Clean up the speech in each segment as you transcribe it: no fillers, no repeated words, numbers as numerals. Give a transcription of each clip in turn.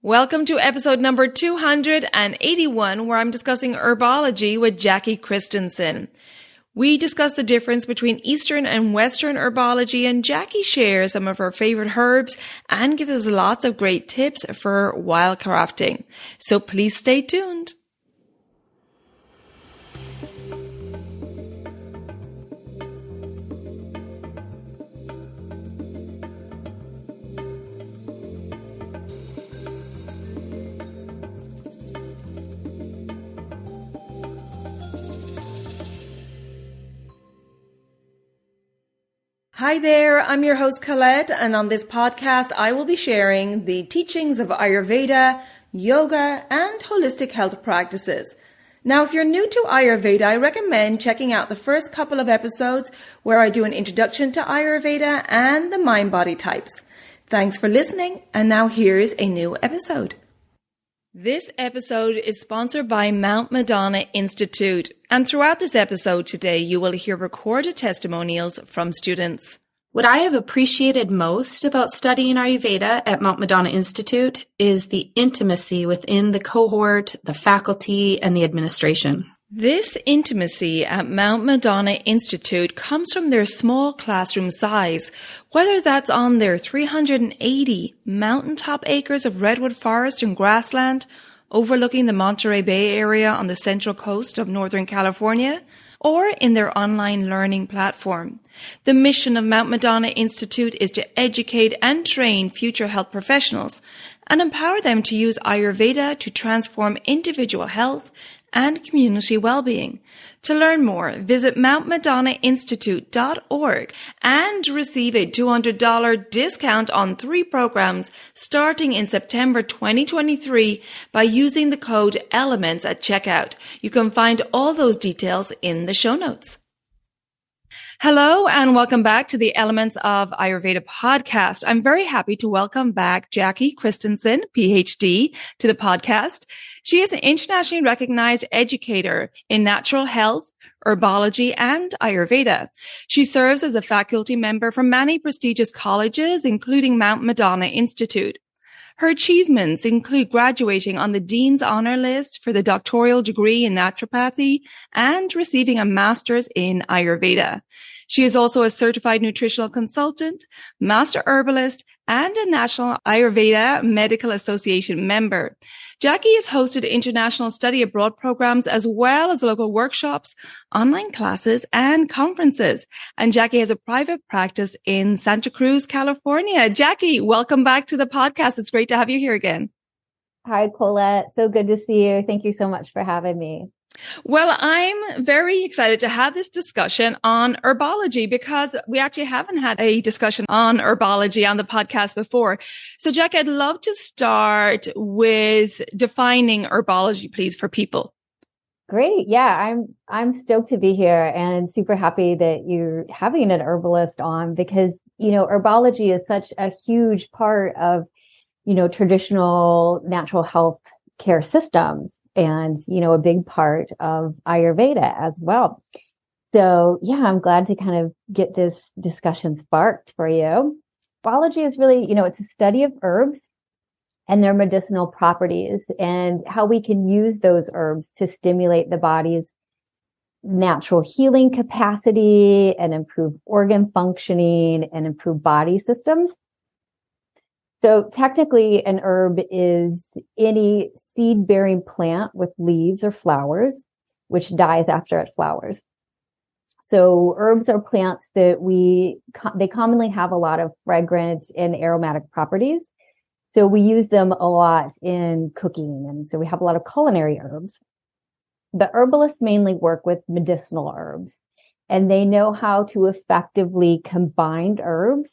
Welcome to episode number 281, where I'm discussing herbology with Jackie Christensen. We discuss the difference between Eastern and Western herbology, and Jackie shares some of her favorite herbs and gives us lots of great tips for wildcrafting. So please stay tuned. Hi there, I'm your host Colette, and on this podcast I will be sharing the teachings of Ayurveda, yoga, and holistic health practices. Now, if you're new to Ayurveda, I recommend checking out the first couple of episodes where I do an introduction to Ayurveda and the mind-body types. Thanks for listening, and now here's a new episode. This episode is sponsored by Mount Madonna Institute, and throughout this episode today, you will hear recorded testimonials from students. What I have appreciated most about studying Ayurveda at Mount Madonna Institute is the intimacy within the cohort, the faculty, and the administration. This intimacy at Mount Madonna Institute comes from their small classroom size, whether that's on their 380 mountaintop acres of redwood forest and grassland overlooking the Monterey Bay area on the central coast of Northern California, or in their online learning platform. The mission of Mount Madonna Institute is to educate and train future health professionals and empower them to use Ayurveda to transform individual health and community well-being. To learn more, visit mountmadonnainstitute.org and receive a $200 discount on 3 programs starting in September 2023 by using the code ELEMENTS at checkout. You can find all those details in the show notes. Hello and welcome back to the Elements of Ayurveda podcast. I'm very happy to welcome back Jackie Christensen, Ph.D, to the podcast. She is an internationally recognized educator in natural health, herbology, and Ayurveda. She serves as a faculty member for many prestigious colleges, including Mount Madonna Institute. Her achievements include graduating on the Dean's Honor List for the doctoral degree in naturopathy and receiving a master's in Ayurveda. She is also a certified nutritional consultant, Master Herbalist, and a National Ayurveda Medical Association member. Jackie has hosted international study abroad programs as well as local workshops, online classes, and conferences. And Jackie has a private practice in Santa Cruz, California. Jackie, welcome back to the podcast. It's great to have you here again. Hi, Colette. So good to see you. Thank you so much for having me. Well, I'm very excited to have this discussion on herbology because we actually haven't had a discussion on herbology on the podcast before. So, Jackie, I'd love to start with defining herbology, please, for people. Great. Yeah, I'm stoked to be here and super happy that you're having an herbalist on because, herbology is such a huge part of, traditional natural health care systems. And, a big part of Ayurveda as well. So, yeah, I'm glad to kind of get this discussion sparked for you. Herbology is really, it's a study of herbs and their medicinal properties and how we can use those herbs to stimulate the body's natural healing capacity and improve organ functioning and improve body systems. So technically, an herb is any seed-bearing plant with leaves or flowers, which dies after it flowers. So herbs are plants that they commonly have a lot of fragrant and aromatic properties. So we use them a lot in cooking. And so we have a lot of culinary herbs. The herbalists mainly work with medicinal herbs, and they know how to effectively combine herbs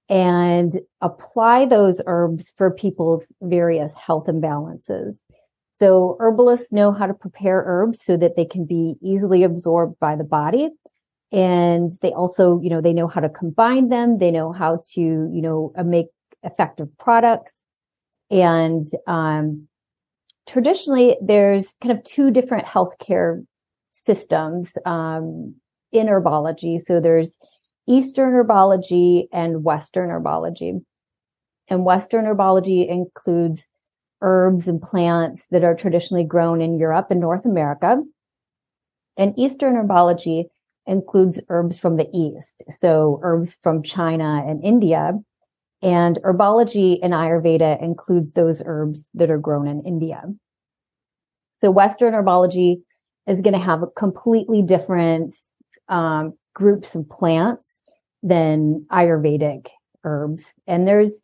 and apply those herbs for people's various health imbalances. So herbalists know how to prepare herbs so that they can be easily absorbed by the body. And they also, they know how to combine them. They know how to, make effective products. And traditionally, there's kind of 2 different healthcare systems in herbology. So there's Eastern herbology and Western herbology. And Western herbology includes herbs and plants that are traditionally grown in Europe and North America. And Eastern herbology includes herbs from the East, so herbs from China and India. And herbology in Ayurveda includes those herbs that are grown in India. So Western herbology is going to have a completely different groups of plants than Ayurvedic herbs. And there is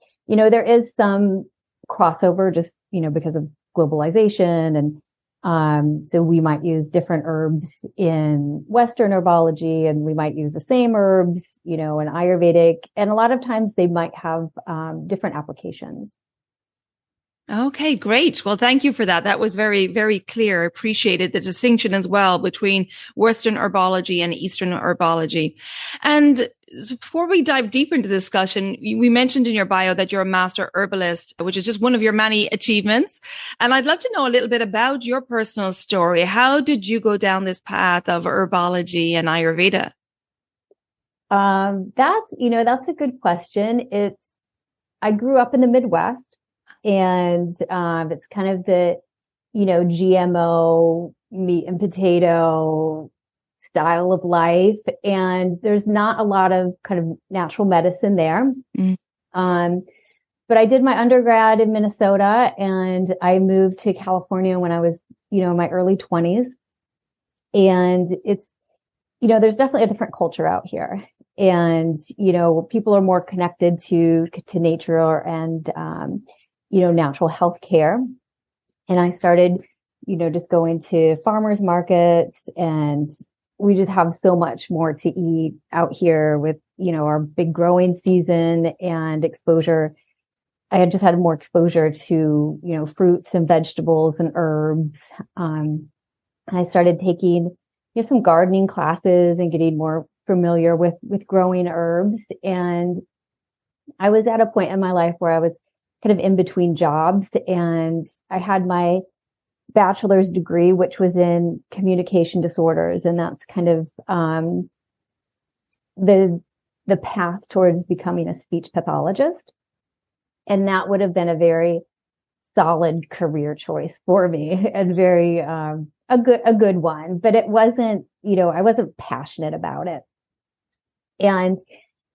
some crossover just, because of globalization. And so we might use different herbs in Western herbology, and we might use the same herbs, in Ayurvedic. And a lot of times they might have different applications. Okay, great. Well, thank you for that. That was very, very clear. I appreciated the distinction as well between Western herbology and Eastern herbology. And before we dive deeper into the discussion, we mentioned in your bio that you're a Master Herbalist, which is just one of your many achievements. And I'd love to know a little bit about your personal story. How did you go down this path of herbology and Ayurveda? That's a good question. I grew up in the Midwest. And it's kind of the, GMO meat and potato style of life. And there's not a lot of kind of natural medicine there. But I did my undergrad in Minnesota, and I moved to California when I was, in my early 20s. And it's, there's definitely a different culture out here. And, people are more connected to nature and, natural health care. And I started, just going to farmers markets, and we just have so much more to eat out here with, our big growing season and exposure. I had just had more exposure to, fruits and vegetables and herbs. And I started taking, some gardening classes and getting more familiar with growing herbs. And I was at a point in my life where I was kind of in between jobs, and I had my bachelor's degree, which was in communication disorders. And that's kind of, the path towards becoming a speech pathologist. And that would have been a very solid career choice for me, and very, a good one, but it wasn't, I wasn't passionate about it. And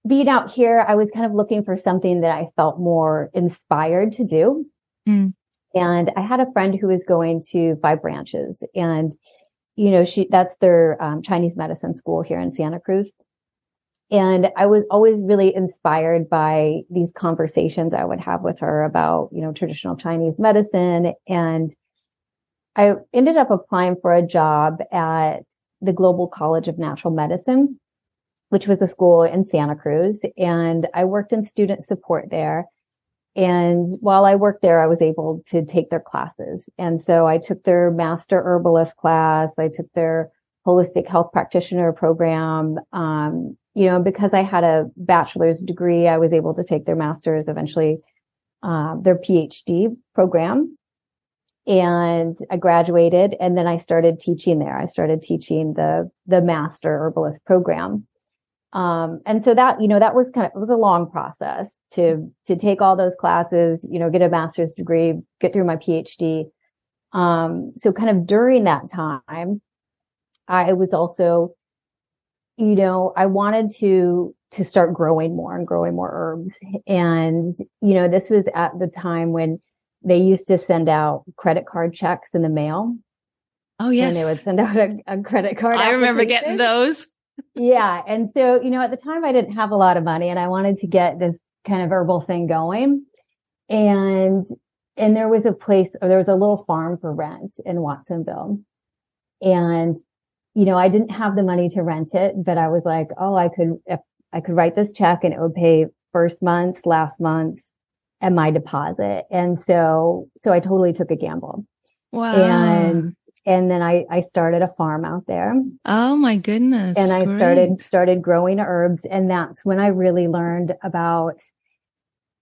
being out here, I was kind of looking for something that I felt more inspired to do. And I had a friend who was going to Five Branches, and, that's their Chinese medicine school here in Santa Cruz. And I was always really inspired by these conversations I would have with her about, traditional Chinese medicine. And I ended up applying for a job at the Global College of Natural Medicine, which was a school in Santa Cruz. And I worked in student support there. And while I worked there, I was able to take their classes. And so I took their Master Herbalist class. I took their Holistic Health Practitioner program. Because I had a bachelor's degree, I was able to take their master's, eventually, their Ph.D. program. And I graduated, and then I started teaching there. I started teaching the Master Herbalist program. And so that, that was it was a long process to take all those classes, get a master's degree, get through my PhD. So kind of during that time, I was also, I wanted to start growing more and growing more herbs. And, this was at the time when they used to send out credit card checks in the mail. Oh, yes. And they would send out a credit card. I remember getting those. Yeah. And so, at the time I didn't have a lot of money, and I wanted to get this kind of herbal thing going. And there was a little farm for rent in Watsonville. And, I didn't have the money to rent it, but I was like, oh, if I could write this check and it would pay first month, last month, and my deposit. And so I totally took a gamble. Wow. And then I started a farm out there. Oh my goodness. And I started growing herbs. And that's when I really learned about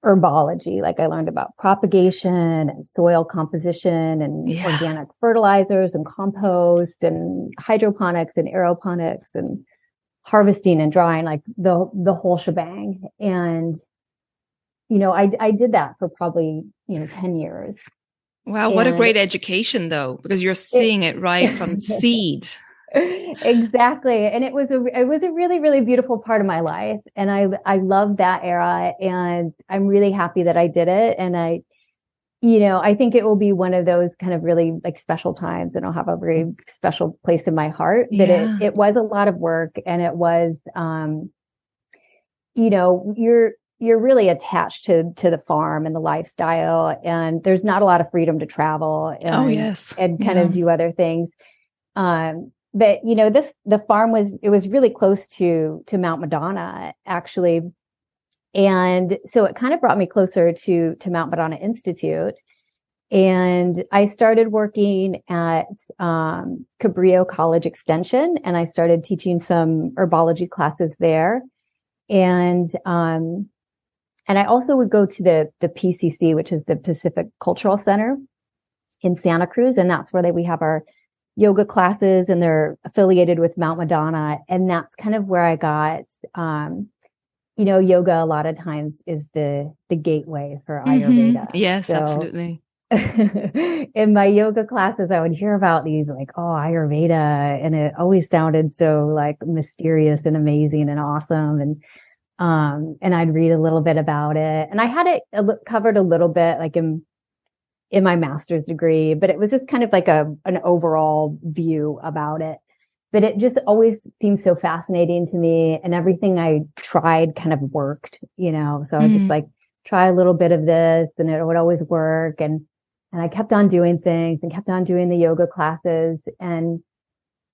herbology. Like I learned about propagation and soil composition and organic fertilizers and compost and hydroponics and aeroponics and harvesting and drying, like the whole shebang. And, I did that for probably, 10 years. Wow, what a great education though, because you're seeing it right from seed. Exactly. And it was a really, really beautiful part of my life. And I love that era, and I'm really happy that I did it. And I think it will be one of those kind of really like special times, and I'll have a very special place in my heart. But it was a lot of work, and it was, you're really attached to the farm and the lifestyle, and there's not a lot of freedom to travel and kind of do other things. But the farm was really close to Mount Madonna, actually. And so it kind of brought me closer to Mount Madonna Institute. And I started working at Cabrillo College Extension, and I started teaching some herbology classes there. And I also would go to the PCC, which is the Pacific Cultural Center in Santa Cruz. And that's where we have our yoga classes, and they're affiliated with Mount Madonna. And that's kind of where I got, yoga a lot of times is the gateway for Ayurveda. Yes, absolutely. In my yoga classes, I would hear about these like, Ayurveda. And it always sounded so like mysterious and amazing and awesome. And I'd read a little bit about it, and I had it covered a little bit like in my master's degree, but it was just kind of like an overall view about it. But it just always seemed so fascinating to me, and everything I tried kind of worked, so I would just like try a little bit of this, and it would always work. And I kept on doing things and kept on doing the yoga classes. And,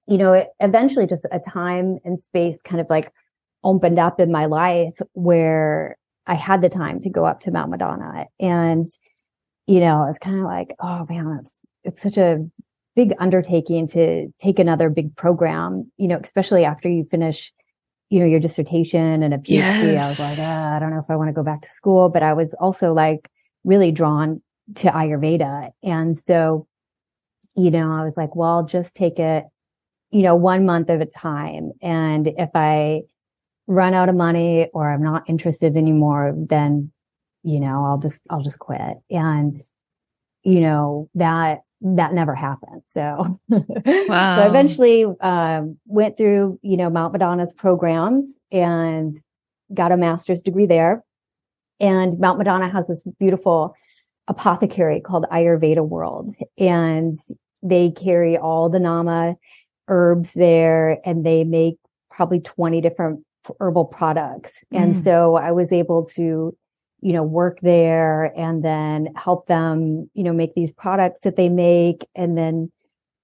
it eventually just a time and space kind of like opened up in my life where I had the time to go up to Mount Madonna. And, I was kind of like, oh man, it's such a big undertaking to take another big program, especially after you finish, your dissertation and a PhD. Yes. I was like, I don't know if I want to go back to school, but I was also like really drawn to Ayurveda. And so, I was like, well, I'll just take it, 1 month at a time. And if I run out of money or I'm not interested anymore, then, I'll just quit. And, that never happened. So, wow. So I eventually, went through, Mount Madonna's programs and got a master's degree there. And Mount Madonna has this beautiful apothecary called Ayurveda World. And they carry all the Nama herbs there, and they make probably 20 different herbal products. And so I was able to, work there and then help them, make these products that they make. And then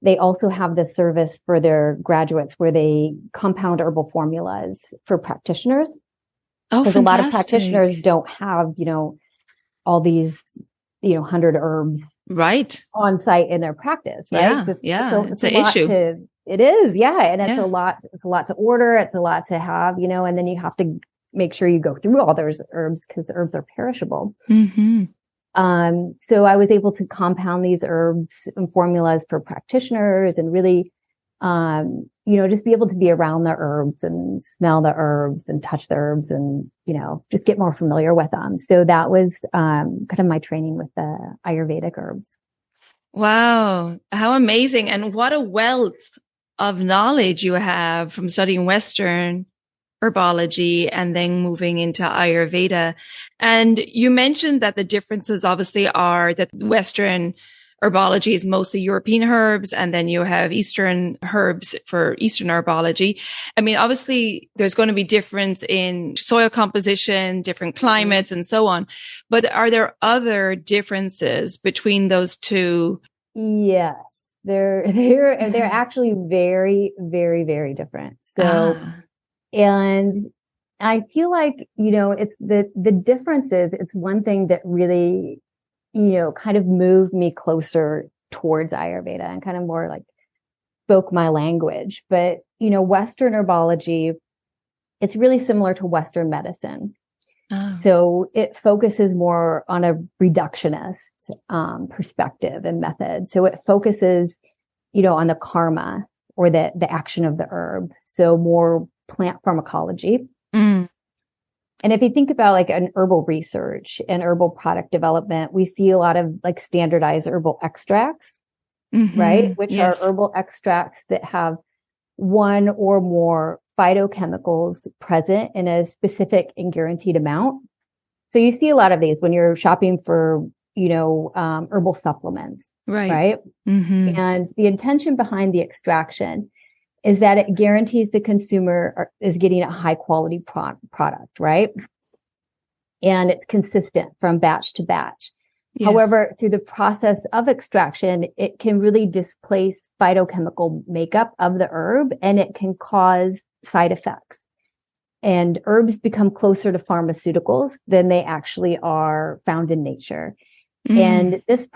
they also have this service for their graduates where they compound herbal formulas for practitioners. Because a lot of practitioners don't have, all these, 100 herbs on site in their practice, right? It's an issue. It is. Yeah. And it's a lot to order. It's a lot to have, and then you have to make sure you go through all those herbs because the herbs are perishable. So I was able to compound these herbs and formulas for practitioners and really, just be able to be around the herbs and smell the herbs and touch the herbs and, just get more familiar with them. So that was, kind of my training with the Ayurvedic herbs. Wow. How amazing. And what a wealth of knowledge you have from studying Western herbology and then moving into Ayurveda. And you mentioned that the differences obviously are that Western herbology is mostly European herbs, and then you have Eastern herbs for Eastern herbology. I mean, obviously there's going to be difference in soil composition, different climates and so on. But are there other differences between those two? Yes, they're actually very, very, very different. So, and I feel like, it's the differences. It's one thing that really, kind of moved me closer towards Ayurveda and kind of more like spoke my language. But, Western herbology, it's really similar to Western medicine. So it focuses more on a reductionist perspective and method. So it focuses, on the karma or the action of the herb. So more plant pharmacology. And if you think about like an herbal research and herbal product development, we see a lot of like standardized herbal extracts, right? Which are herbal extracts that have one or more phytochemicals present in a specific and guaranteed amount. So you see a lot of these when you're shopping for, herbal supplements, right? And the intention behind the extraction is that it guarantees the consumer is getting a high quality product, right? And it's consistent from batch to batch. Yes. However, through the process of extraction, it can really displace phytochemical makeup of the herb, and it can cause side effects. And herbs become closer to pharmaceuticals than they actually are found in nature. And this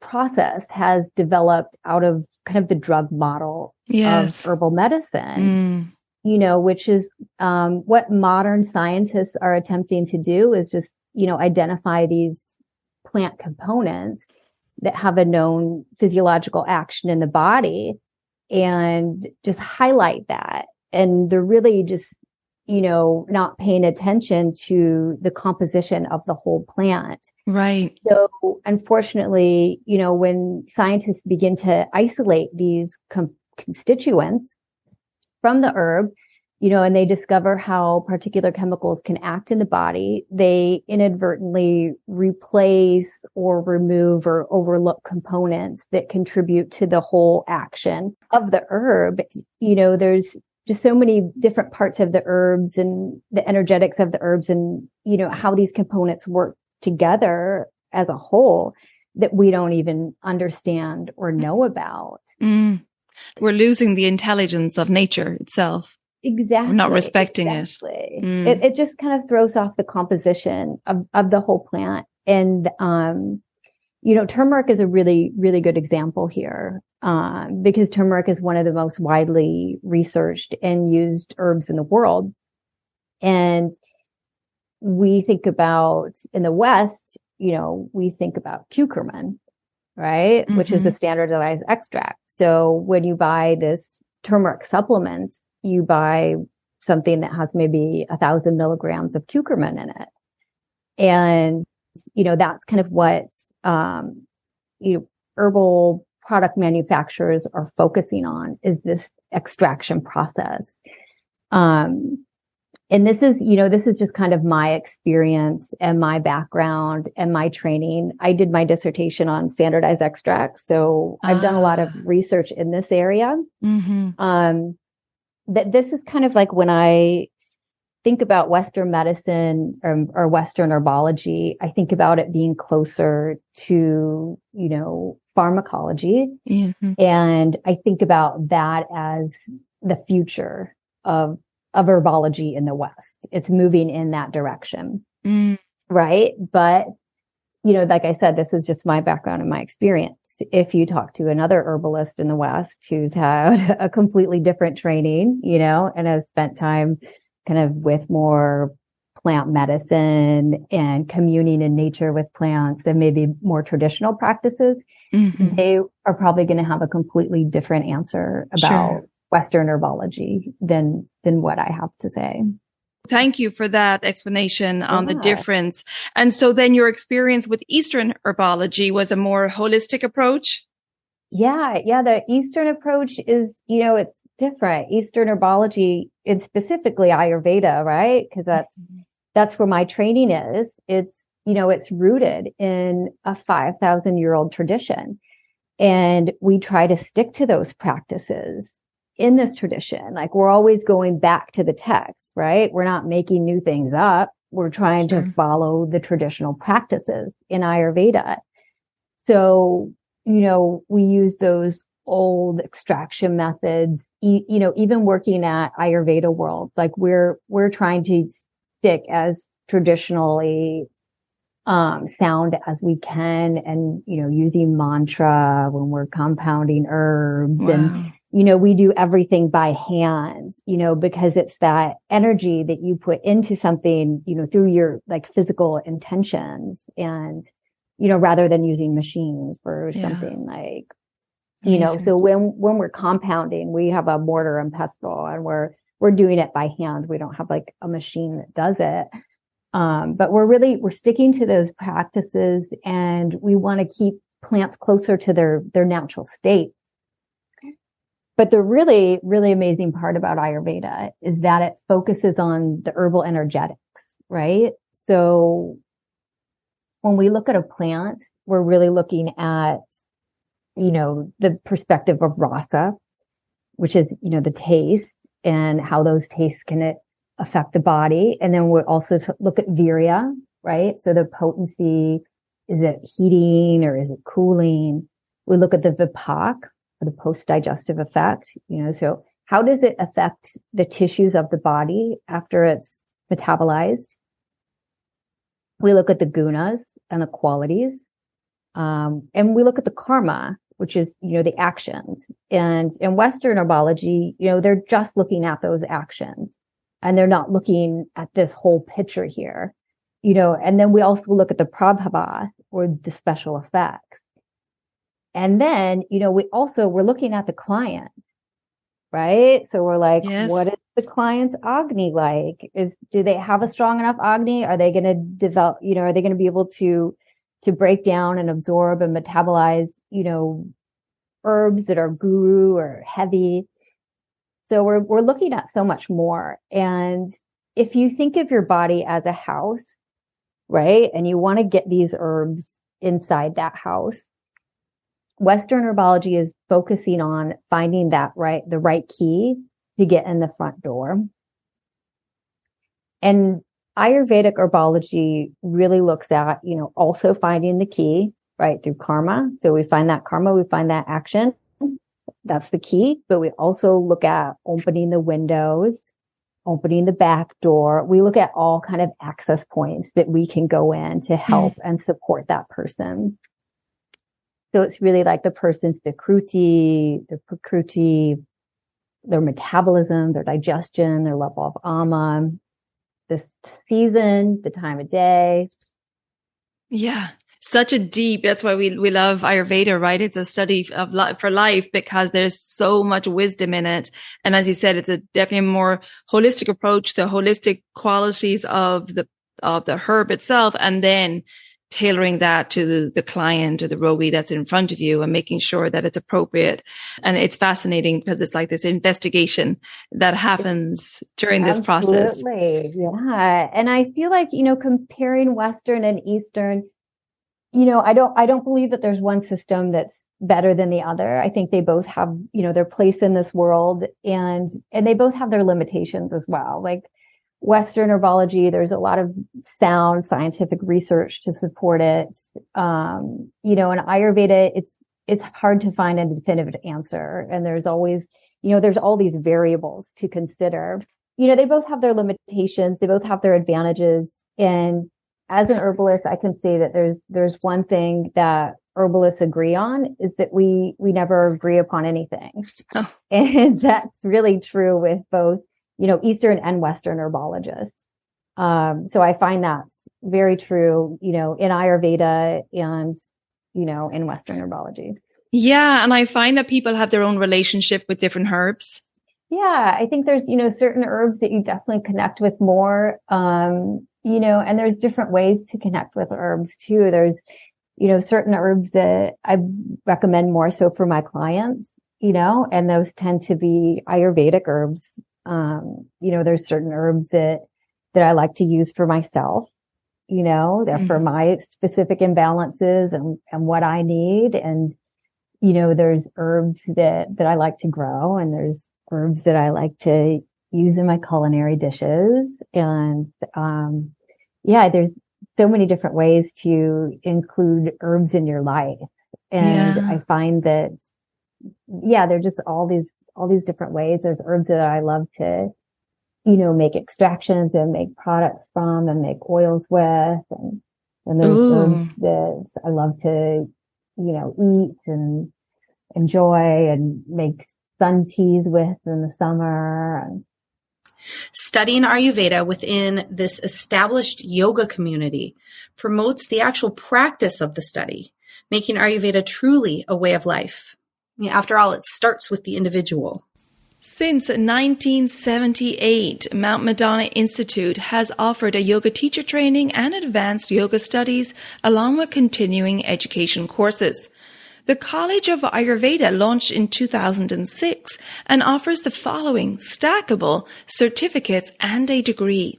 process has developed out of kind of the drug model of herbal medicine, which is what modern scientists are attempting to do is just, identify these plant components that have a known physiological action in the body and just highlight that. And they're really just, not paying attention to the composition of the whole plant. Right. So unfortunately, when scientists begin to isolate these constituents from the herb, and they discover how particular chemicals can act in the body, they inadvertently replace or remove or overlook components that contribute to the whole action of the herb. There's just so many different parts of the herbs and the energetics of the herbs and, how these components work together as a whole that we don't even understand or know about. We're losing the intelligence of nature itself. Exactly. We're not respecting it. It just kind of throws off the composition of the whole plant. And, turmeric is a really, really good example here, because turmeric is one of the most widely researched and used herbs in the world. And we think about in the West, we think about curcumin, right? Which is a standardized extract. So when you buy this turmeric supplements, you buy something that has maybe 1,000 milligrams of curcumin in it. And, that's kind of what, herbal product manufacturers are focusing on is this extraction process. And this is just kind of my experience and my background and my training. I did my dissertation on standardized extracts. So I've done a lot of research in this area. But this is kind of like when I think about Western medicine or Western herbology, I think about it being closer to, pharmacology. And I think about that as the future of herbology in the West. It's moving in that direction. Right. But, like I said, this is just my background and my experience. If you talk to another herbalist in the West who's had a completely different training, and has spent time kind of with more plant medicine and communing in nature with plants and maybe more traditional practices, they are probably going to have a completely different answer about Western herbology than what I have to say. Thank you for that explanation on the difference. And so then your experience with Eastern herbology was a more holistic approach? Yeah. The Eastern approach is, it's different. Eastern herbology is specifically Ayurveda, right? Because that's where my training is. It's rooted in a 5,000-year-old tradition. And we try to stick to those practices in this tradition. Like we're always going back to the text, right? We're not making new things up. We're trying to follow the traditional practices in Ayurveda. So, we use those old extraction methods, even working at Ayurveda World, like we're trying to stick as traditionally sound as we can, and using mantra when we're compounding herbs. And we do everything by hand, because it's that energy that you put into something, through your like physical intentions, and rather than using machines for something like so when we're compounding, we have a mortar and pestle, and we're we're doing it by hand. We don't have like a machine that does it. But we're sticking to those practices, and we want to keep plants closer to their natural state. But the really, really amazing part about Ayurveda is that it focuses on the herbal energetics, right? So when we look at a plant, we're really looking at, the perspective of rasa, which is, the taste and how those tastes can affect the body. And then we'll also look at virya, right? So the potency, is it heating or is it cooling? We look at the vipak, or the post-digestive effect, so how does it affect the tissues of the body after it's metabolized? We look at the gunas and the qualities. And we look at the karma, which is, the actions. And in Western herbology, they're just looking at those actions, and they're not looking at this whole picture here, and then we also look at the prabhava, or the special effects. And then, we're looking at the client, right? So we're like, yes. What is the client's Agni like? Do they have a strong enough Agni? Are they going to develop, are they going to be able to break down and absorb and metabolize, herbs that are guru or heavy? So we're looking at so much more. And if you think of your body as a house, right? And you want to get these herbs inside that house, Western herbology is focusing on finding the right key to get in the front door. And Ayurvedic herbology really looks at, also finding the key, right, through karma. So we find that karma, we find that action. That's the key. But we also look at opening the windows, opening the back door. We look at all kind of access points that we can go in to help and support that person. So it's really like the person's vikruti, their prakruti, their metabolism, their digestion, their level of ama, this season, the time of day. Yeah. That's why we love Ayurveda, right? It's a study of for life, because there's so much wisdom in it. And as you said, it's definitely a more holistic approach, the holistic qualities of the herb itself, and then tailoring that to the client or the rogi that's in front of you and making sure that it's appropriate. And it's fascinating because it's like this investigation that happens during this process. Absolutely. Yeah. And I feel like, comparing Western and Eastern, I don't believe that there's one system that's better than the other. I think they both have, their place in this world, and they both have their limitations as well. Like Western herbology, there's a lot of sound scientific research to support it. In Ayurveda, it's hard to find a definitive answer. And there's always, there's all these variables to consider. They both have their limitations. They both have their advantages. And as an herbalist, I can say that there's one thing that herbalists agree on, is that we never agree upon anything. Oh. And that's really true with both, Eastern and Western herbologists. So I find that's very true, in Ayurveda and, in Western herbology. Yeah. And I find that people have their own relationship with different herbs. Yeah. I think there's, certain herbs that you definitely connect with more, and there's different ways to connect with herbs too. There's, certain herbs that I recommend more so for my clients, and those tend to be Ayurvedic herbs. There's certain herbs that I like to use for myself, that for my specific imbalances and what I need. And, there's herbs that I like to grow, and there's herbs that I like to use in my culinary dishes. And, there's so many different ways to include herbs in your life. And I find that, they're just all these different ways. There's herbs that I love to, make extractions and make products from and make oils with. And there's herbs that I love to, eat and enjoy and make sun teas with in the summer. Studying Ayurveda within this established yoga community promotes the actual practice of the study, making Ayurveda truly a way of life. After all, it starts with the individual. Since 1978, Mount Madonna Institute has offered a yoga teacher training and advanced yoga studies, along with continuing education courses. The College of Ayurveda launched in 2006 and offers the following stackable certificates and a degree.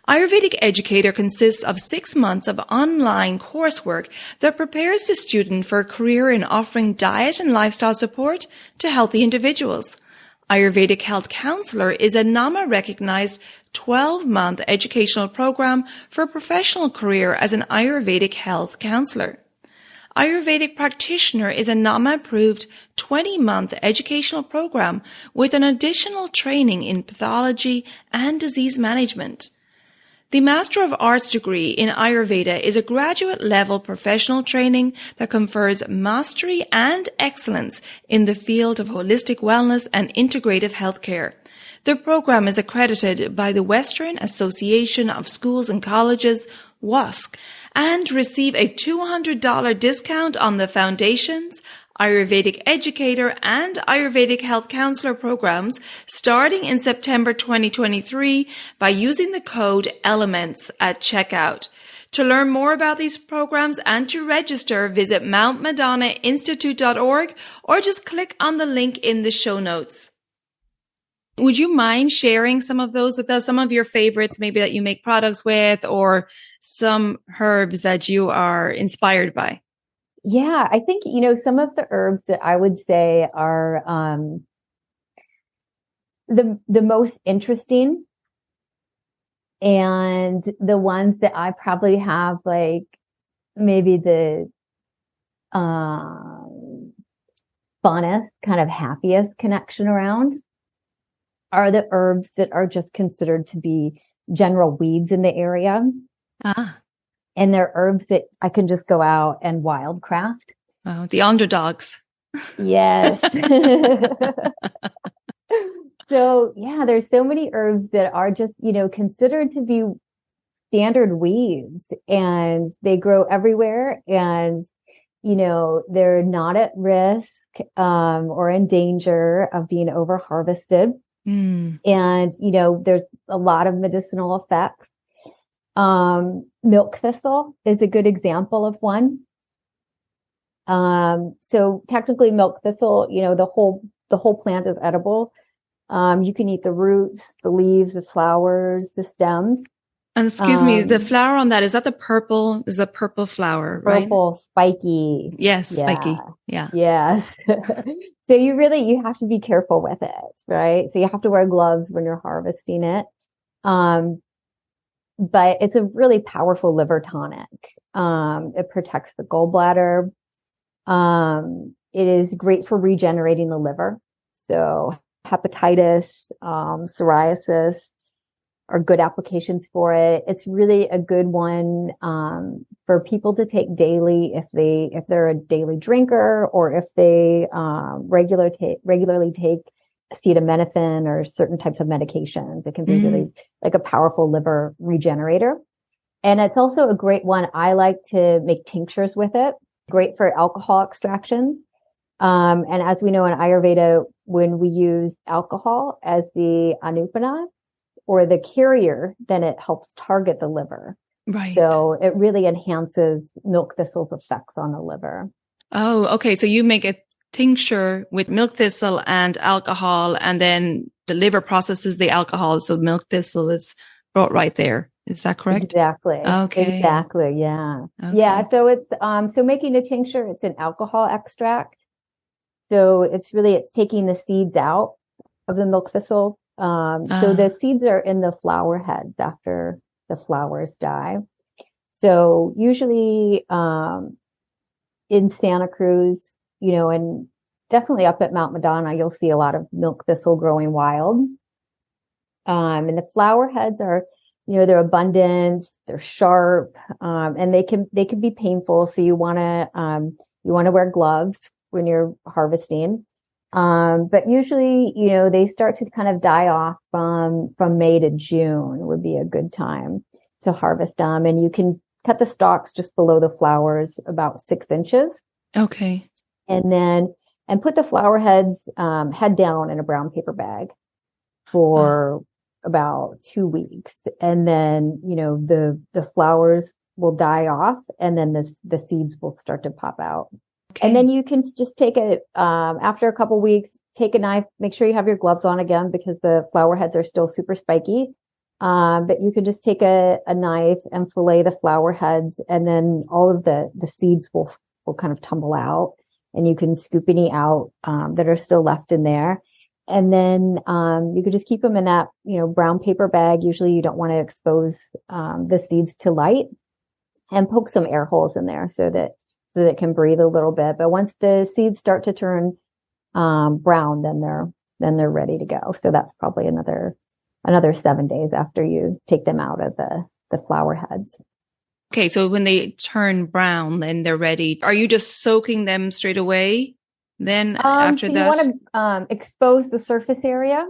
Ayurvedic Educator consists of 6 months of online coursework that prepares the student for a career in offering diet and lifestyle support to healthy individuals. Ayurvedic Health Counselor is a NAMA-recognized 12-month educational program for a professional career as an Ayurvedic health counselor. Ayurvedic Practitioner is a NAMA-approved 20-month educational program with an additional training in pathology and disease management. The Master of Arts degree in Ayurveda is a graduate-level professional training that confers mastery and excellence in the field of holistic wellness and integrative healthcare. The program is accredited by the Western Association of Schools and Colleges, WASC, and receive a $200 discount on the Foundations, Ayurvedic Educator, and Ayurvedic Health Counselor programs starting in September 2023 by using the code ELEMENTS at checkout. To learn more about these programs and to register, visit mountmadonnainstitute.org or just click on the link in the show notes. Would you mind sharing some of those with us, some of your favorites maybe that you make products with, or some herbs that you are inspired by? Yeah, I think, some of the herbs that I would say are the most interesting, and the ones that I probably have like maybe the funnest, kind of happiest connection around are the herbs that are just considered to be general weeds in the area. And they're herbs that I can just go out and wildcraft. Oh, the underdogs. Yes. So yeah, there's so many herbs that are just, considered to be standard weeds, and they grow everywhere, and, they're not at risk, or in danger of being overharvested. And, there's a lot of medicinal effects. Milk thistle is a good example of one. So technically milk thistle, the whole plant is edible. You can eat the roots, the leaves, the flowers, the stems. And excuse me, the flower on that, is that the purple flower, right? Purple, spiky. Yes, yeah. spiky. Yeah. Yes. So you have to be careful with it, right? So you have to wear gloves when you're harvesting it. But it's a really powerful liver tonic. It protects the gallbladder. It is great for regenerating the liver. So hepatitis, psoriasis are good applications for it. It's really a good one for people to take daily if they're a daily drinker, or if they regularly take acetaminophen or certain types of medications. It can be really like a powerful liver regenerator. And it's also a great one. I like to make tinctures with it. Great for alcohol extractions. And as we know in Ayurveda, when we use alcohol as the anupana or the carrier, then it helps target the liver. Right. So it really enhances milk thistle's effects on the liver. Oh, okay. So you make a tincture with milk thistle and alcohol, and then the liver processes the alcohol. So milk thistle is brought right there. Is that correct? Exactly. Okay. Exactly. Yeah. Okay. Yeah. So it's, so making a tincture, it's an alcohol extract. So it's taking the seeds out of the milk thistle. So the seeds are in the flower heads after the flowers die. So usually, in Santa Cruz, and definitely up at Mount Madonna, you'll see a lot of milk thistle growing wild. And the flower heads are, they're abundant, they're sharp, and they can be painful. So you want to wear gloves when you're harvesting. But usually, they start to kind of die off from May to June would be a good time to harvest them. And you can cut the stalks just below the flowers about 6 inches. Okay. And then and put the flower heads head down in a brown paper bag for about 2 weeks. And then, the flowers will die off, and then the seeds will start to pop out. Okay. And then you can just take it after a couple weeks, take a knife, make sure you have your gloves on again because the flower heads are still super spiky. But you can just take a knife and fillet the flower heads, and then all of the seeds will kind of tumble out, and you can scoop any out that are still left in there. And then you could just keep them in that brown paper bag. Usually you don't want to expose the seeds to light, and poke some air holes in there so that it can breathe a little bit. But once the seeds start to turn brown, then they're ready to go. So that's probably another 7 days after you take them out of the flower heads. Okay, so when they turn brown, then they're ready. Are you just soaking them straight away then after so that? You want to expose the surface area.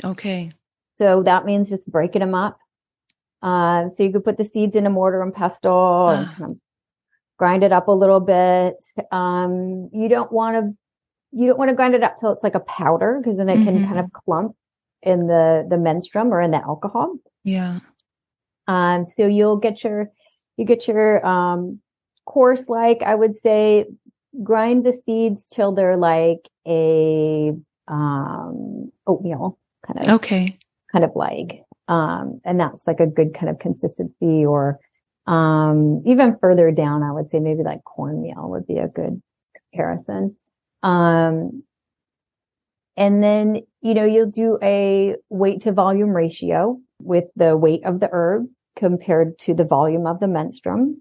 Okay. So that means just breaking them up. So you could put the seeds in a mortar and pestle and kind of grind it up a little bit. You don't want to grind it up till it's like a powder, because then it can kind of clump in the menstruum or in the alcohol. Yeah. So you get your coarse, like I would say, grind the seeds till they're like a oatmeal kind of like, and that's like a good kind of consistency. Or even further down, I would say maybe like cornmeal would be a good comparison. And then, you'll do a weight to volume ratio with the weight of the herb compared to the volume of the menstruum.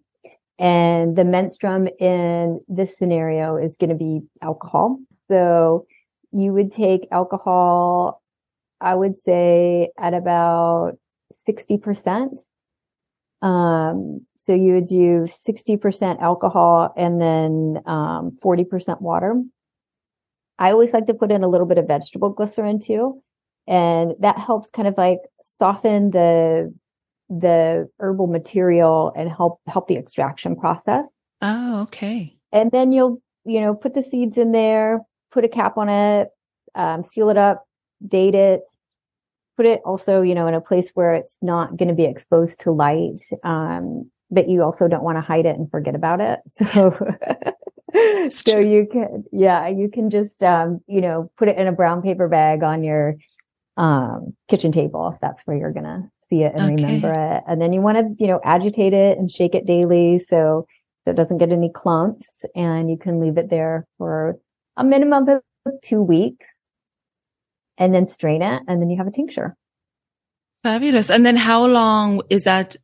And the menstruum in this scenario is going to be alcohol. So you would take alcohol, I would say, at about 60%. So you would do 60% alcohol and then 40% water. I always like to put in a little bit of vegetable glycerin too. And that helps kind of like soften the herbal material and help the extraction process. Oh, okay. And then you'll, put the seeds in there, put a cap on it, seal it up, date it, put it also, in a place where it's not going to be exposed to light. But you also don't want to hide it and forget about it. So you can just, put it in a brown paper bag on your kitchen table if that's where you're going to see it and remember it. And then you want to, agitate it and shake it daily so it doesn't get any clumps, and you can leave it there for a minimum of 2 weeks and then strain it, and then you have a tincture. Fabulous. And then how long is that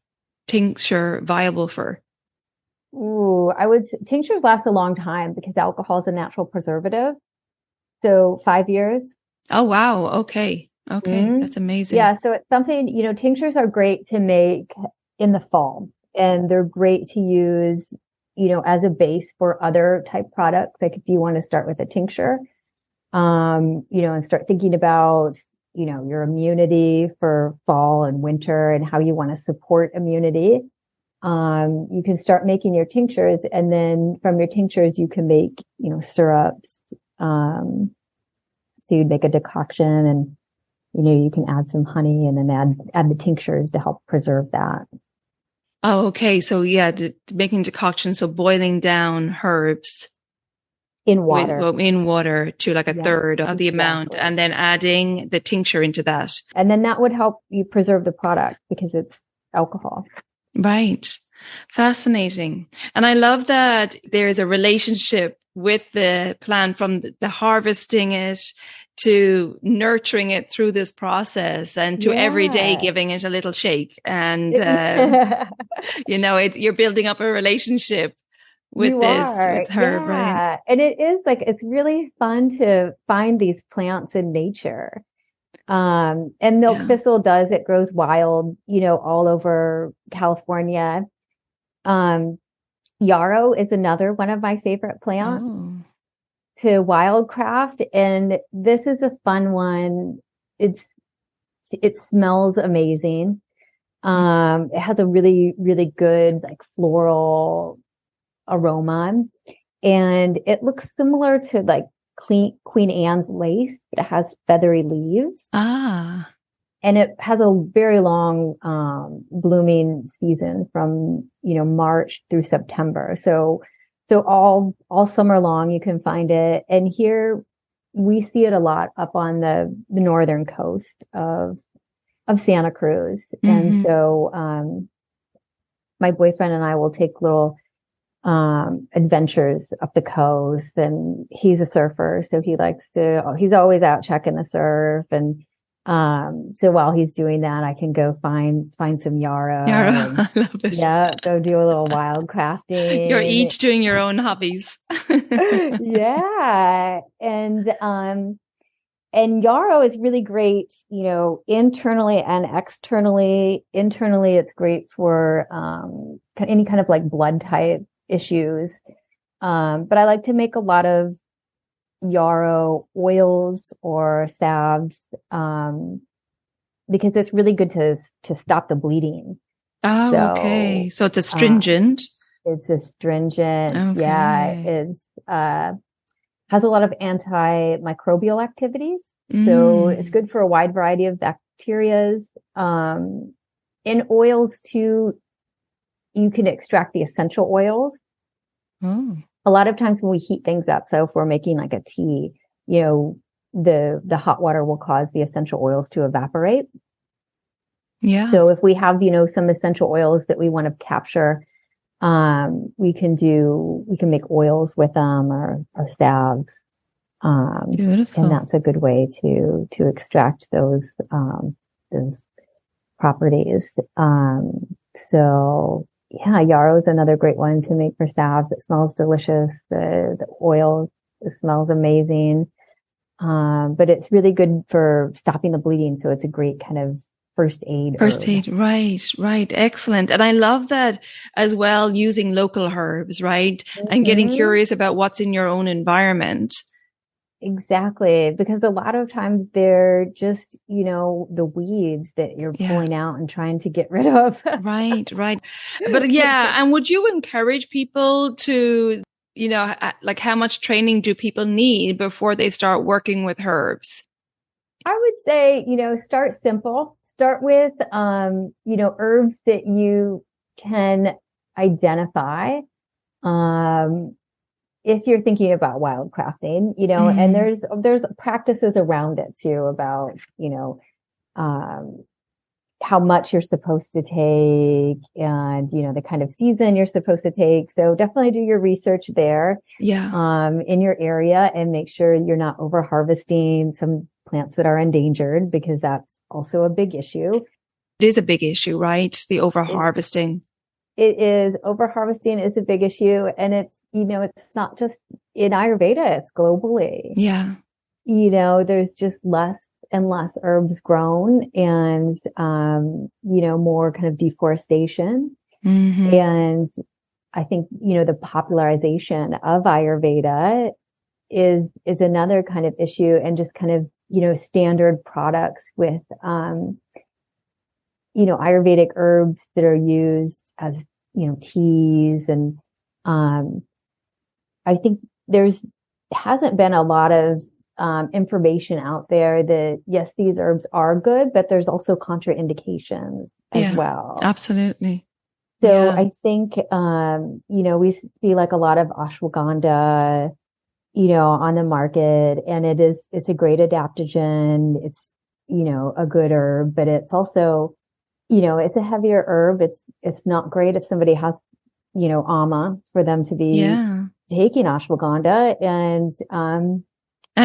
tincture viable for? Ooh, tinctures last a long time because alcohol is a natural preservative. So 5 years. Oh, wow. Okay. That's amazing. Yeah. So it's something, tinctures are great to make in the fall, and they're great to use, as a base for other type products. Like if you want to start with a tincture, and start thinking about, your immunity for fall and winter and how you want to support immunity. You can start making your tinctures, and then from your tinctures, you can make, syrups. So you'd make a decoction, and, you can add some honey and then add the tinctures to help preserve that. Oh, okay. So making decoction. So boiling down herbs in water, in water to like a third of the amount, and then adding the tincture into that. And then that would help you preserve the product because it's alcohol. Right. Fascinating. And I love that there is a relationship with the plant from the harvesting it to nurturing it through this process, and to every day giving it a little shake. And, you're building up a relationship with with herb, right? And it is like, it's really fun to find these plants in nature. And milk thistle it grows wild, all over California. Yarrow is another one of my favorite plants to wildcraft. And this is a fun one. It smells amazing. It has a really, really good like floral aroma, and it looks similar to like Queen Anne's lace, but it has feathery leaves. Ah. And it has a very long blooming season from, March through September. So all summer long you can find it. And here we see it a lot up on the northern coast of Santa Cruz. Mm-hmm. And so my boyfriend and I will take little adventures up the coast, and he's a surfer, so he's always out checking the surf. And so while he's doing that, I can go find some yarrow. Yarrow, I love this. Yeah, go do a little wildcrafting. You're each doing your own hobbies. Yeah, and yarrow is really great, internally and externally. Internally, it's great for any kind of like blood type issues. But I like to make a lot of yarrow oils or salves, because it's really good to stop the bleeding. Oh, so, okay. So it's astringent. It's astringent. Okay. Yeah. It's, has a lot of antimicrobial activities. So it's good for a wide variety of bacteria. In oils too, you can extract the essential oils. Oh. A lot of times when we heat things up, so if we're making like a tea, the hot water will cause the essential oils to evaporate. Yeah. So if we have, some essential oils that we want to capture, we can make oils with them or salves. Beautiful. And that's a good way to extract those properties. So yeah, yarrow is another great one to make for salves. It smells delicious. The oil, it smells amazing. But it's really good for stopping the bleeding. So it's a great kind of first aid. Right. Excellent. And I love that as well, using local herbs, right? Mm-hmm. And getting curious about what's in your own environment. Exactly. Because a lot of times they're just, the weeds that you're pulling out and trying to get rid of. Right. But yeah. And would you encourage people to, like how much training do people need before they start working with herbs? I would say, start simple. Start with, herbs that you can identify. If you're thinking about wildcrafting, and there's practices around it too about, how much you're supposed to take and, the kind of season you're supposed to take. So definitely do your research there. Yeah. In your area, and make sure you're not over harvesting some plants that are endangered, because that's also a big issue. It is a big issue, right? The over harvesting. It is. Over harvesting is a big issue, and it's, it's not just in Ayurveda, it's globally. Yeah. There's just less and less herbs grown, and, more kind of deforestation. Mm-hmm. And I think, the popularization of Ayurveda is another kind of issue, and just kind of, standard products with, Ayurvedic herbs that are used as, teas. And, I think hasn't been a lot of information out there that, yes, these herbs are good, but there's also contraindications as well. Absolutely. So I think, we see like a lot of ashwagandha, on the market, and it's a great adaptogen. It's, a good herb, but it's also, it's a heavier herb. It's not great if somebody has, ama, for them to be taking ashwagandha, and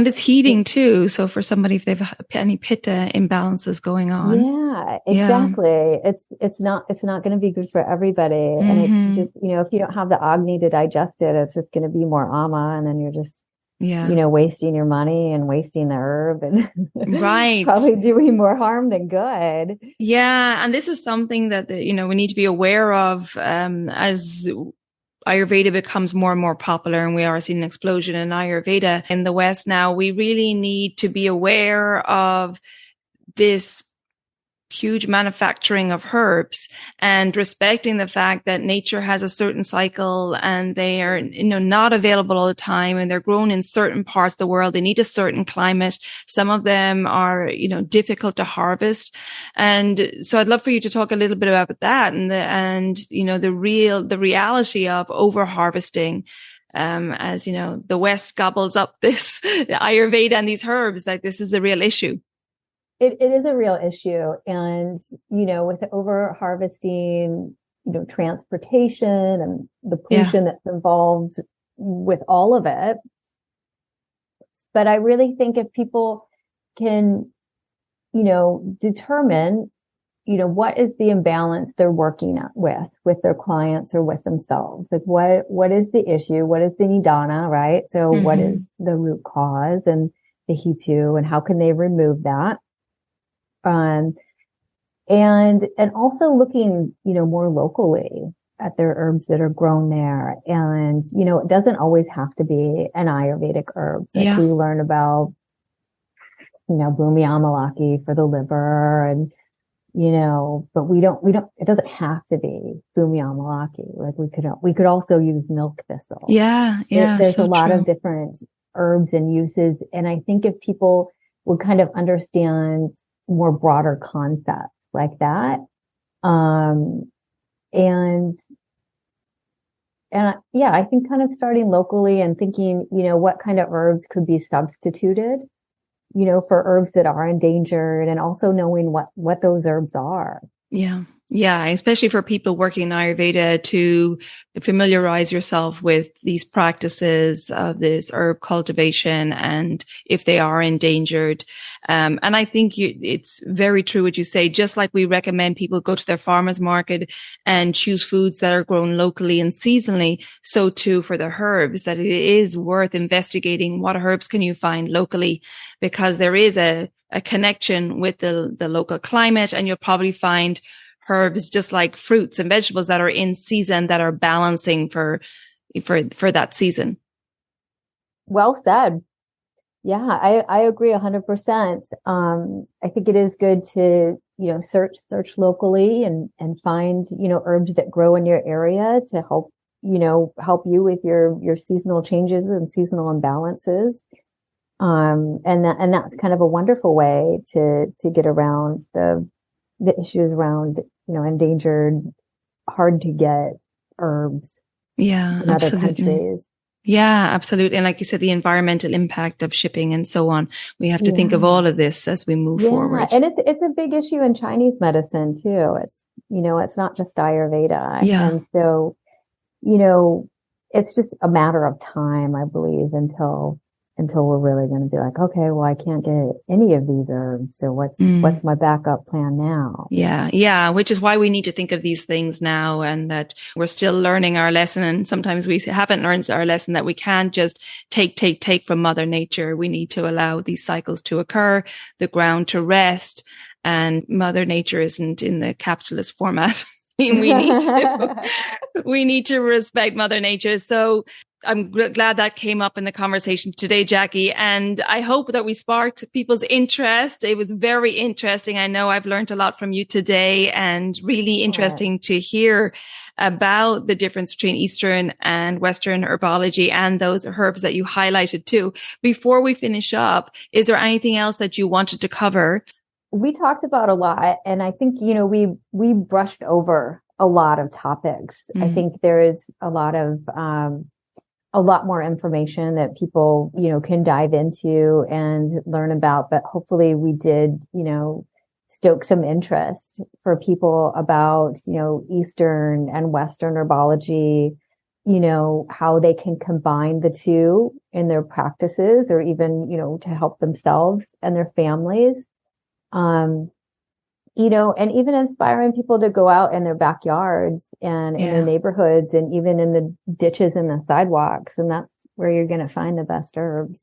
it's heating too. So for somebody, if they've any pitta imbalances going on. Yeah, exactly. Yeah. It's not going to be good for everybody. Mm-hmm. And it just, if you don't have the Agni to digest it, it's just going to be more ama, and then you're just, wasting your money and wasting the herb, and right. probably doing more harm than good. Yeah. And this is something that, we need to be aware of, as Ayurveda becomes more and more popular, and we are seeing an explosion in Ayurveda in the West now. We really need to be aware of this huge manufacturing of herbs, and respecting the fact that nature has a certain cycle and they are, not available all the time, and they're grown in certain parts of the world. They need a certain climate. Some of them are, difficult to harvest. And so I'd love for you to talk a little bit about that the reality of over harvesting. As the West gobbles up this Ayurveda and these herbs, like this is a real issue. It is a real issue. And, with the over harvesting, transportation and the pollution that's involved with all of it. But I really think if people can, determine, what is the imbalance they're working with their clients or with themselves? Like what is the issue? What is the nidana, right? So what is the root cause and the hetu, and how can they remove that? And also looking, more locally at their herbs that are grown there. And, it doesn't always have to be an Ayurvedic herb. Like we learn about, Bhumi Amalaki for the liver and, but we don't, it doesn't have to be Bhumi Amalaki. Like we could also use milk thistle. Yeah. There's so a lot true. of different herbs and uses. And I think if people would kind of understand more broader concepts like that. I think kind of starting locally and thinking, what kind of herbs could be substituted, for herbs that are endangered, and also knowing what those herbs are. Yeah. Yeah, especially for people working in Ayurveda, to familiarize yourself with these practices of this herb cultivation and if they are endangered. And I think it's very true what you say. Just like we recommend people go to their farmer's market and choose foods that are grown locally and seasonally, so too for the herbs, that it is worth investigating what herbs can you find locally, because there is a connection with the local climate, and you'll probably find herbs just like fruits and vegetables that are in season that are balancing for that season. Well said. Yeah, I agree 100%. I think it is good to, search locally and find, herbs that grow in your area to help you with your seasonal changes and seasonal imbalances. And that's kind of a wonderful way to get around the issues around, endangered, hard to get herbs in other countries. Yeah, absolutely. And like you said, the environmental impact of shipping and so on. We have to think of all of this as we move forward. And it's a big issue in Chinese medicine too. It's, it's not just Ayurveda. Yeah. And so, it's just a matter of time, I believe, until we're really going to be like, okay, well, I can't get any of these herbs. So what's my backup plan now? Yeah. Which is why we need to think of these things now, and that we're still learning our lesson. And sometimes we haven't learned our lesson, that we can't just take from Mother Nature. We need to allow these cycles to occur, the ground to rest, and Mother Nature isn't in the capitalist format. We need to respect Mother Nature. So I'm glad that came up in the conversation today, Jackie. And I hope that we sparked people's interest. It was very interesting. I know I've learned a lot from you today, and really interesting to hear about the difference between Eastern and Western herbology and those herbs that you highlighted too. Before we finish up, is there anything else that you wanted to cover? We talked about a lot, and I think, we brushed over a lot of topics. I think there is a lot more information that people, can dive into and learn about, but hopefully we did, stoke some interest for people about, Eastern and Western herbology, how they can combine the two in their practices, or even, to help themselves and their families. And even inspiring people to go out in their backyards and in their neighborhoods, and even in the ditches and the sidewalks. And that's where you're going to find the best herbs.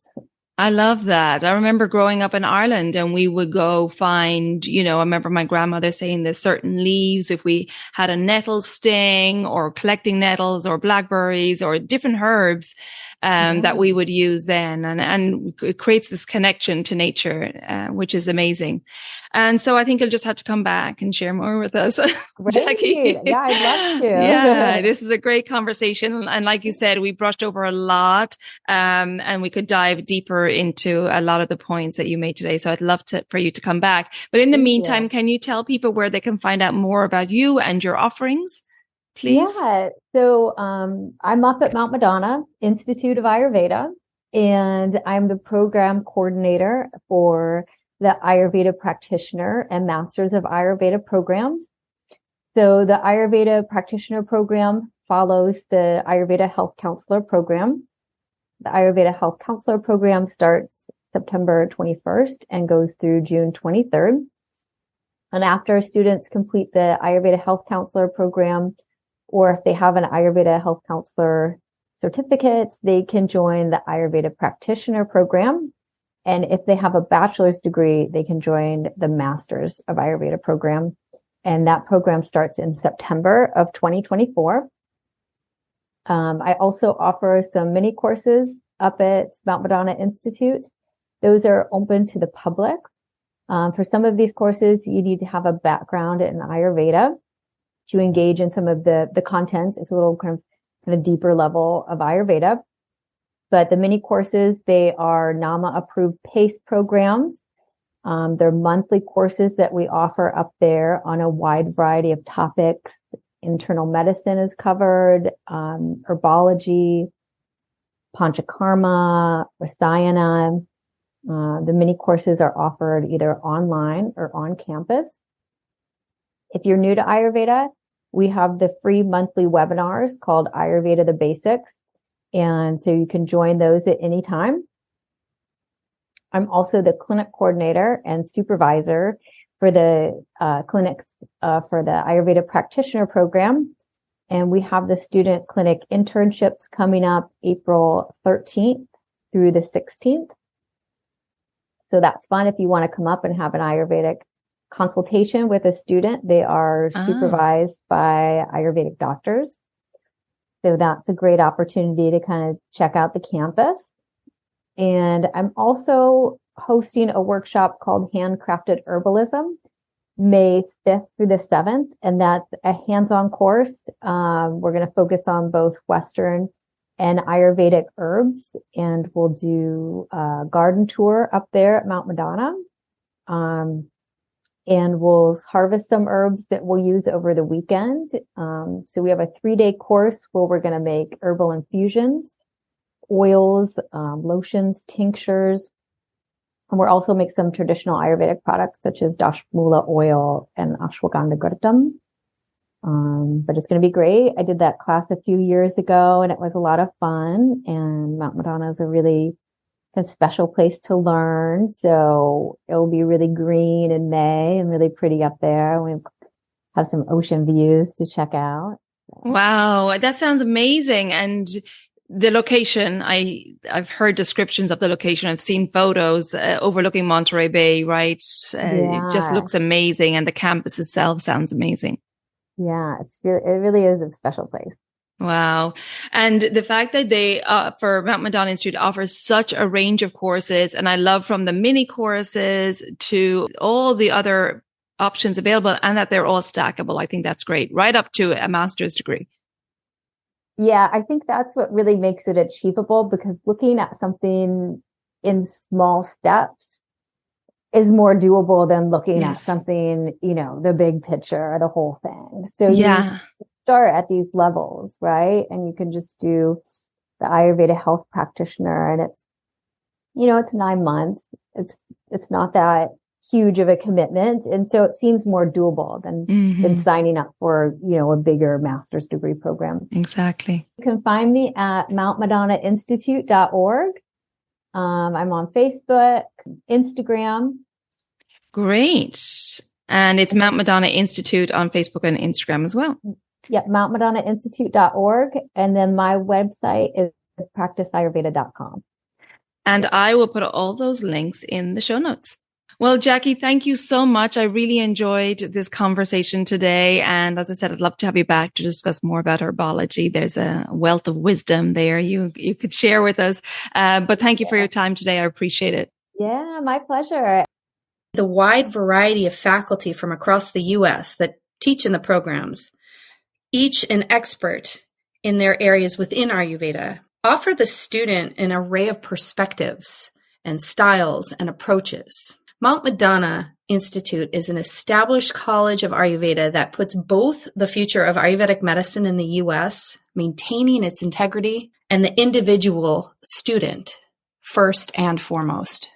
I love that. I remember growing up in Ireland and we would go find, I remember my grandmother saying there's certain leaves, if we had a nettle sting or collecting nettles or blackberries or different herbs, that we would use then. And it creates this connection to nature, which is amazing. And so I think you'll just have to come back and share more with us, Jackie. Yeah, I'd love to. Yeah, this is a great conversation. And like you said, we brushed over a lot, and we could dive deeper into a lot of the points that you made today. So I'd love for you to come back. But in the meantime, can you tell people where they can find out more about you and your offerings, please? Yeah. So, I'm up at Mount Madonna Institute of Ayurveda, and I'm the program coordinator for the Ayurveda practitioner and Masters of Ayurveda program. So the Ayurveda practitioner program follows the Ayurveda health counselor program. The Ayurveda health counselor program starts September 21st and goes through June 23rd. And after students complete the Ayurveda health counselor program, or if they have an Ayurveda health counselor certificate, they can join the Ayurveda practitioner program. And if they have a bachelor's degree, they can join the Masters of Ayurveda program. And that program starts in September of 2024. I also offer some mini courses up at Mount Madonna Institute. Those are open to the public. For some of these courses, you need to have a background in Ayurveda to engage in some of the content. It's a little kind of deeper level of Ayurveda. But the mini courses, they are NAMA approved PACE programs. They're monthly courses that we offer up there on a wide variety of topics. Internal medicine is covered, herbology, panchakarma, rasayana. The mini courses are offered either online or on campus. If you're new to Ayurveda, we have the free monthly webinars called Ayurveda the Basics. And so you can join those at any time. I'm also the clinic coordinator and supervisor for the clinics for the Ayurveda practitioner program. And we have the student clinic internships coming up April 13th through the 16th. So that's fun if you want to come up and have an Ayurvedic consultation with a student. They are supervised by Ayurvedic doctors. So that's a great opportunity to kind of check out the campus. And I'm also hosting a workshop called Handcrafted Herbalism, May 5th through the 7th. And that's a hands-on course. We're going to focus on both Western and Ayurvedic herbs. And we'll do a garden tour up there at Mount Madonna. And we'll harvest some herbs that we'll use over the weekend. So we have a 3-day course where we're going to make herbal infusions, oils, lotions, tinctures. And we'll also make some traditional Ayurvedic products such as Dashmula oil and Ashwagandha Ghurtam. But it's going to be great. I did that class a few years ago and it was a lot of fun. And Mount Madonna is a really special place to learn. So it will be really green in May and really pretty up there. We have some ocean views to check out. Wow, that sounds amazing. And the location, I've heard descriptions of the location. I've seen photos overlooking Monterey Bay, right? It just looks amazing. And the campus itself sounds amazing. Yeah, it really is a special place. Wow. And the fact that they, for Mount Madonna Institute offers such a range of courses, and I love from the mini courses to all the other options available and that they're all stackable. I think that's great. Right up to a master's degree. Yeah, I think that's what really makes it achievable because looking at something in small steps is more doable than looking at something, the big picture, the whole thing. So you start at these levels, right? And you can just do the Ayurveda health practitioner and it's 9 months. It's not that huge of a commitment. And so it seems more doable than signing up for, a bigger master's degree program. Exactly. You can find me at mountmadonnainstitute.org. I'm on Facebook, Instagram. Great. And it's Mount Madonna Institute on Facebook and Instagram as well. Yep, mountmadonnainstitute.org. And then my website is practiceayurveda.com. And I will put all those links in the show notes. Well, Jackie, thank you so much. I really enjoyed this conversation today. And as I said, I'd love to have you back to discuss more about herbology. There's a wealth of wisdom there you could share with us. But thank you for your time today. I appreciate it. Yeah, my pleasure. The wide variety of faculty from across the U.S. that teach in the programs, each an expert in their areas within Ayurveda, offer the student an array of perspectives and styles and approaches. Mount Madonna Institute is an established college of Ayurveda that puts both the future of Ayurvedic medicine in the U.S., maintaining its integrity, and the individual student first and foremost.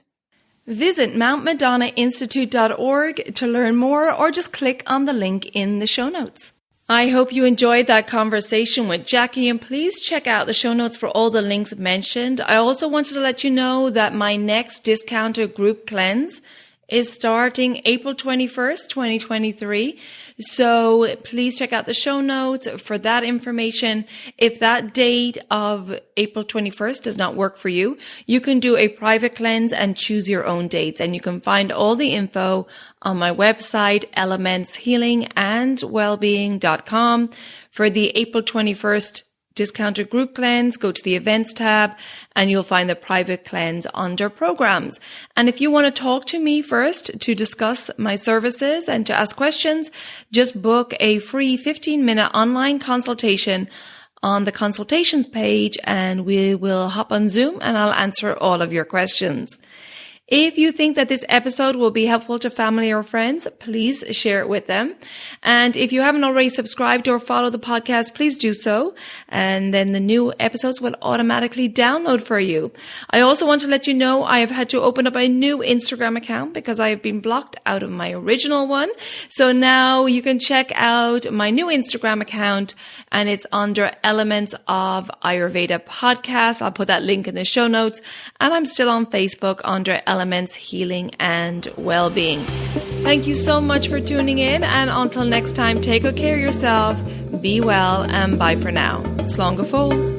Visit mountmadonnainstitute.org to learn more, or just click on the link in the show notes. I hope you enjoyed that conversation with Jackie, and please check out the show notes for all the links mentioned. I also wanted to let you know that my next discounted group cleanse is starting April 21st, 2023. So please check out the show notes for that information. If that date of April 21st does not work for you, you can do a private cleanse and choose your own dates. And you can find all the info on my website, elementshealingandwellbeing.com. For the April 21st discounted group cleanse, go to the events tab and you'll find the private cleanse under programs. And if you want to talk to me first to discuss my services and to ask questions, just book a free 15-minute online consultation on the consultations page, and we will hop on Zoom and I'll answer all of your questions. If you think that this episode will be helpful to family or friends, please share it with them. And if you haven't already subscribed or followed the podcast, please do so. And then the new episodes will automatically download for you. I also want to let you know I have had to open up a new Instagram account because I have been blocked out of my original one. So now you can check out my new Instagram account, and it's under Elements of Ayurveda Podcast. I'll put that link in the show notes. And I'm still on Facebook under Elements Healing and Wellbeing. Thank you so much for tuning in, and until next time, take good care of yourself, be well, and bye for now. Slán go fóill.